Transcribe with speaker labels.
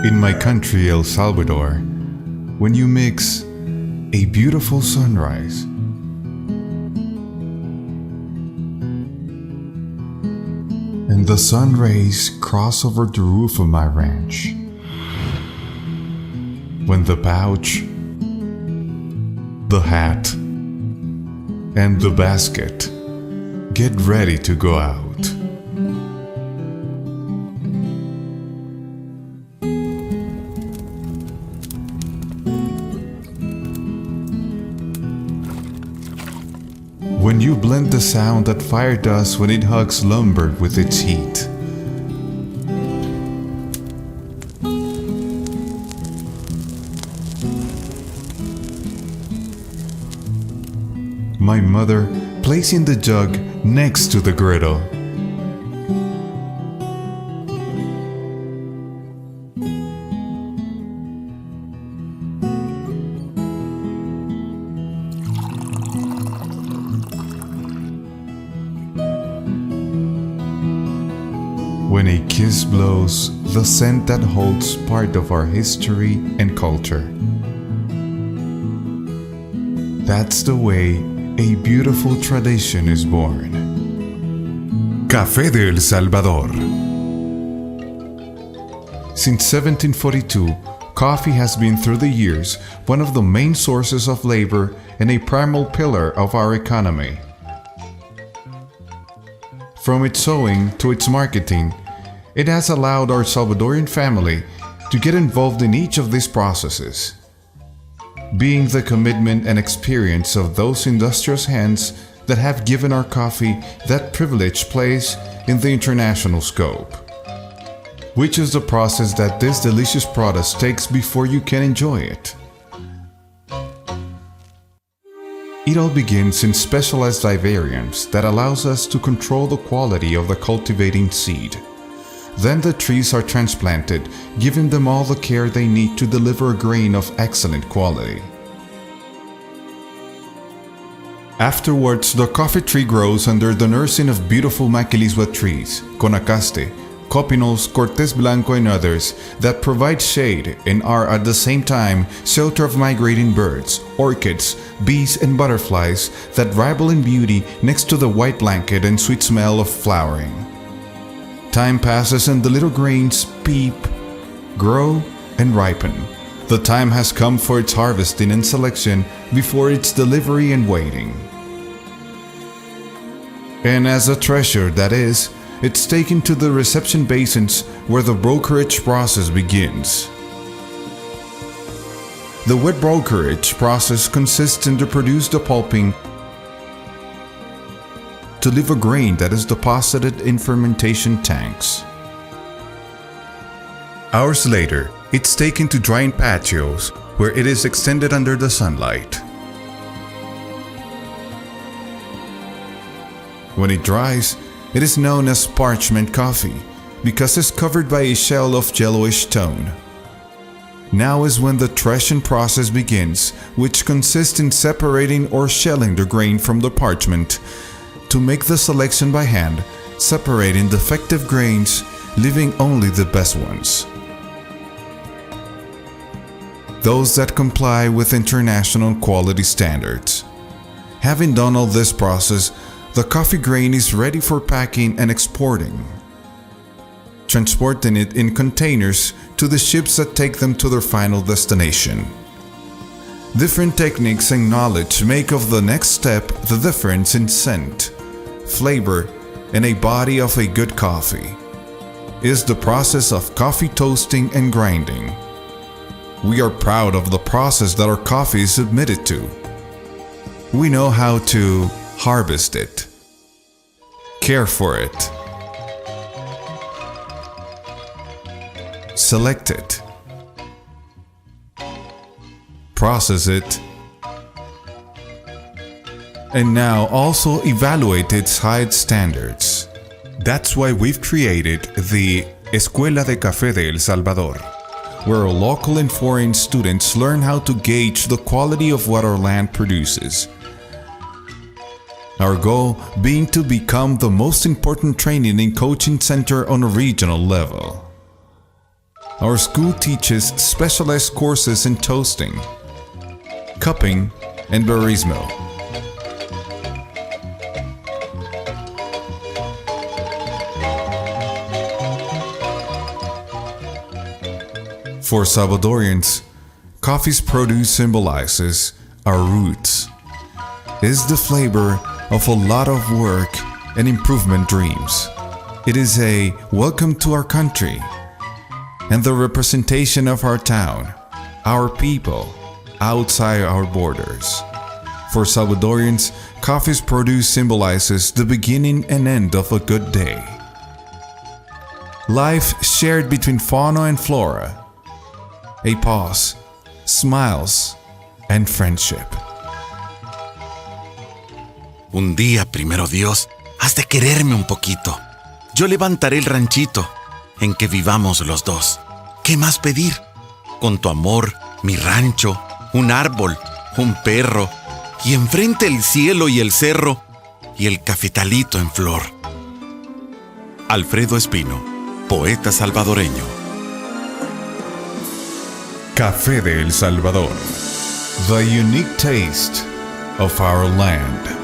Speaker 1: In my country, El Salvador, when you mix a beautiful sunrise and the sun rays cross over the roof of my ranch, when the pouch, the hat, and the basket get ready to go out. When you blend the sound that fire does when it hugs lumber with its heat. My mother placing the jug next to the griddle. When a kiss blows the scent that holds part of our history and culture. That's the way a beautiful tradition is born. Café de El Salvador. Since 1742, coffee has been through the years one of the main sources of labor and a primal pillar of our economy. From its sowing to its marketing, it has allowed our Salvadorian family to get involved in each of these processes, being the commitment and experience of those industrious hands that have given our coffee that privileged place in the international scope, which is the process that this delicious product takes before you can enjoy it. It all begins in specialized vivariums that allows us to control the quality of the cultivating seed. Then the trees are transplanted, giving them all the care they need to deliver a grain of excellent quality. Afterwards, the coffee tree grows under the nursing of beautiful maquilisua trees, conacaste, copinos, cortés blanco and others that provide shade and are at the same time shelter of migrating birds, orchids, bees and butterflies that rival in beauty next to the white blanket and sweet smell of flowering. Time passes and the little grains peep, grow, and ripen. The time has come for its harvesting and selection before its delivery and waiting. And as a treasure that is, it's taken to the reception basins where the brokerage process begins. The wet brokerage process consists in to produce the pulping to leave a grain that is deposited in fermentation tanks. Hours later, it's taken to drying patios where it is extended under the sunlight. When it dries, it is known as parchment coffee because it's covered by a shell of yellowish tone. Now is when the threshing process begins, which consists in separating or shelling the grain from the parchment to make the selection by hand, separating defective grains, leaving only the best ones. Those that comply with international quality standards. Having done all this process, the coffee grain is ready for packing and exporting, transporting it in containers to the ships that take them to their final destination. Different techniques and knowledge make of the next step the difference in scent, flavor, and a body of a good coffee. Is the process of coffee toasting and grinding. We are proud of the process that our coffee is submitted to. We know how to harvest it, care for it, select it, process it, and now also evaluate its high standards. That's why we've created the Escuela de Café de El Salvador, where local and foreign students learn how to gauge the quality of what our land produces. Our goal being to become the most important training and coaching center on a regional level. Our school teaches specialized courses in toasting, cupping, and barismo. For Salvadorians, coffee's produce symbolizes our roots, is the flavor of a lot of work and improvement dreams. It is a welcome to our country and the representation of our town, our people, outside our borders. For Salvadorians, coffee's produce symbolizes the beginning and end of a good day. Life shared between fauna and flora. A pause, smiles, and friendship.
Speaker 2: Un día, primero Dios, has de quererme un poquito. Yo levantaré el ranchito en que vivamos los dos. ¿Qué más pedir? Con tu amor, mi rancho, un árbol, un perro, y enfrente el cielo y el cerro, y el cafetalito en flor. Alfredo Espino, poeta salvadoreño.
Speaker 1: Café de El Salvador, the unique taste of our land.